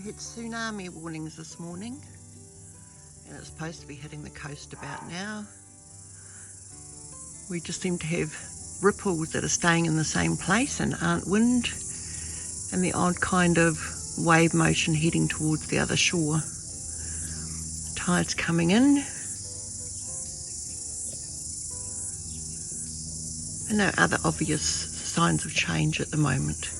We had tsunami warnings this morning, and it's supposed to be hitting the coast about now. We just seem to have ripples that are staying in the same place and aren't wind, and the odd kind of wave motion heading towards the other shore. Tide's coming in, and no other obvious signs of change at the moment.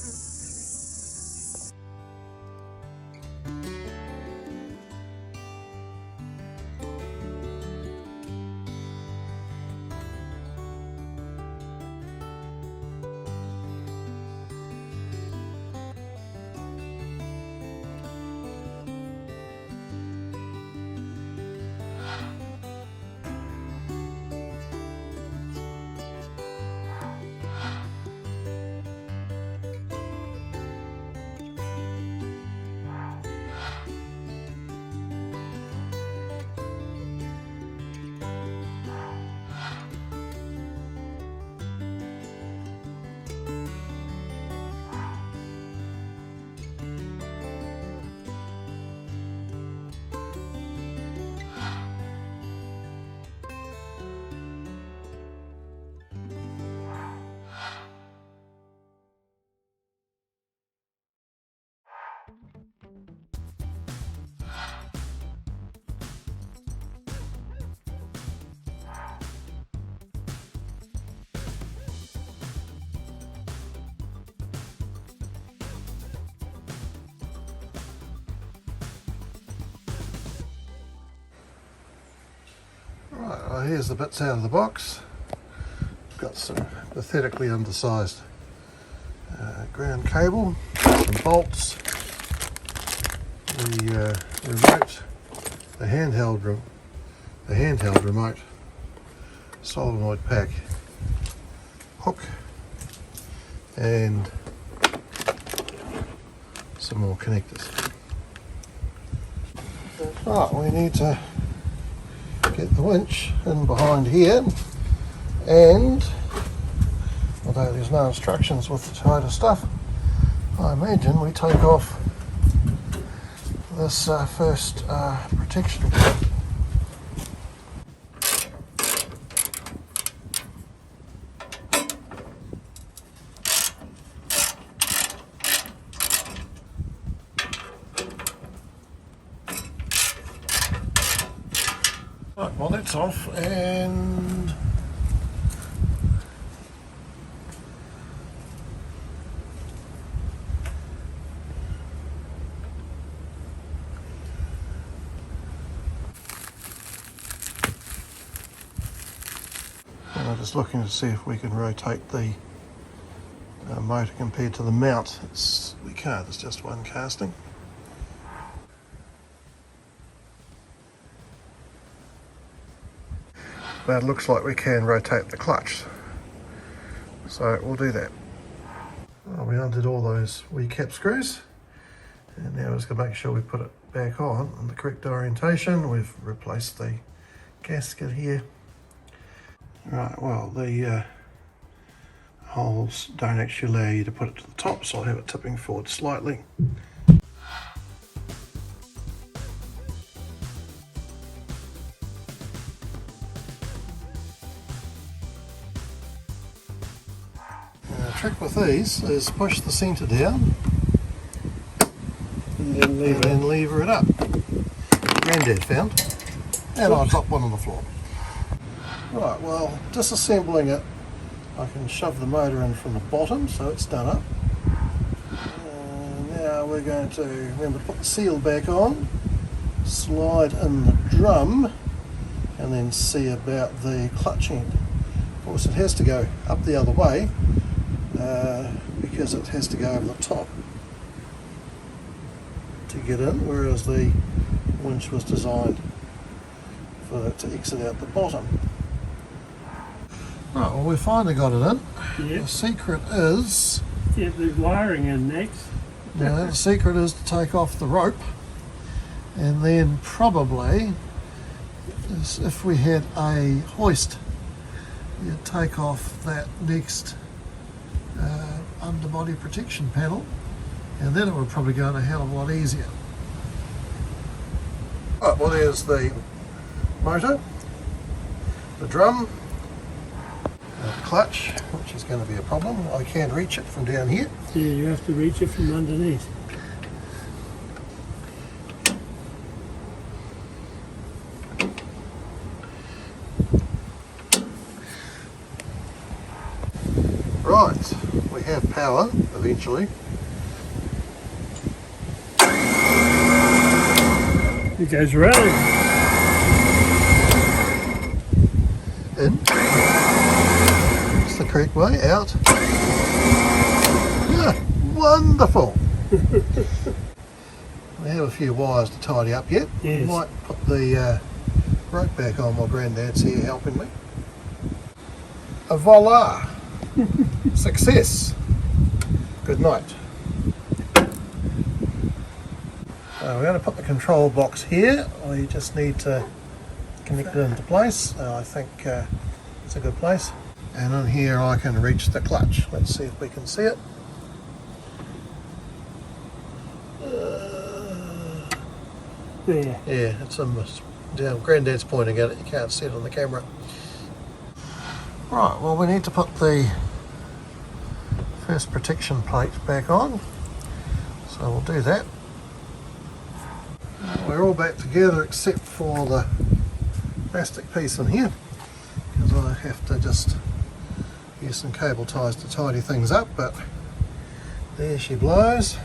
Right, well, here's the bits out of the box. Got some pathetically undersized ground cable, some bolts, the remote, the handheld remote, solenoid pack, hook, and some more connectors. Right, we need to get the winch in behind here, and although there's no instructions with the tighter stuff, I imagine we take off this first protection clip. Right, well that's off, and I'm just looking to see if we can rotate the motor compared to the mount. We can't, it's just one casting. But it looks like we can rotate the clutch, so we'll do that. Well, we undid all those wee cap screws, and now we're just going to make sure we put it back on in the correct orientation. We've replaced the gasket here. Right, well the holes don't actually allow you to put it to the top, so I'll have it tipping forward slightly. The trick with these is push the centre down and then lever it up. Granddad found, and I dropped one on the floor. Right, well, disassembling it, I can shove the motor in from the bottom, so it's done up. Now we're going to remember to put the seal back on, slide in the drum, and then see about the clutch end. Of course, it has to go up the other way because it has to go over the top to get in, whereas the winch was designed for it to exit out the bottom. Right, well, we finally got it in. Yep. The secret is... Get the wiring in next. Now, the secret is to take off the rope, and then probably, if we had a hoist, you'd take off that next underbody protection panel, and then it would probably go in a hell of a lot easier. Oh, well, there's the motor, the drum, the clutch, which is going to be a problem. I can't reach it from down here. Yeah, you have to reach it from underneath. Right, we have power eventually. It goes round. In. It's the correct way. Out. Yeah, wonderful. We have a few wires to tidy up yet. Yes. Might put the rope back on while Granddad's here helping me. Voila! Success! Good night. We're going to put the control box here. We just need to connect it into place. I think it's a good place. And in here I can reach the clutch. Let's see if we can see it. There. Yeah, it's almost down. Granddad's pointing at it. You can't see it on the camera. Right, well, we need to put the first protection plate back on. So we'll do that. We're all back together except for the plastic piece in here, because I have to just use some cable ties to tidy things up, but there she blows.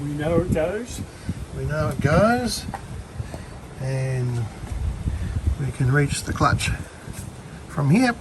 We know it goes. We know it goes, and we can reach the clutch from here.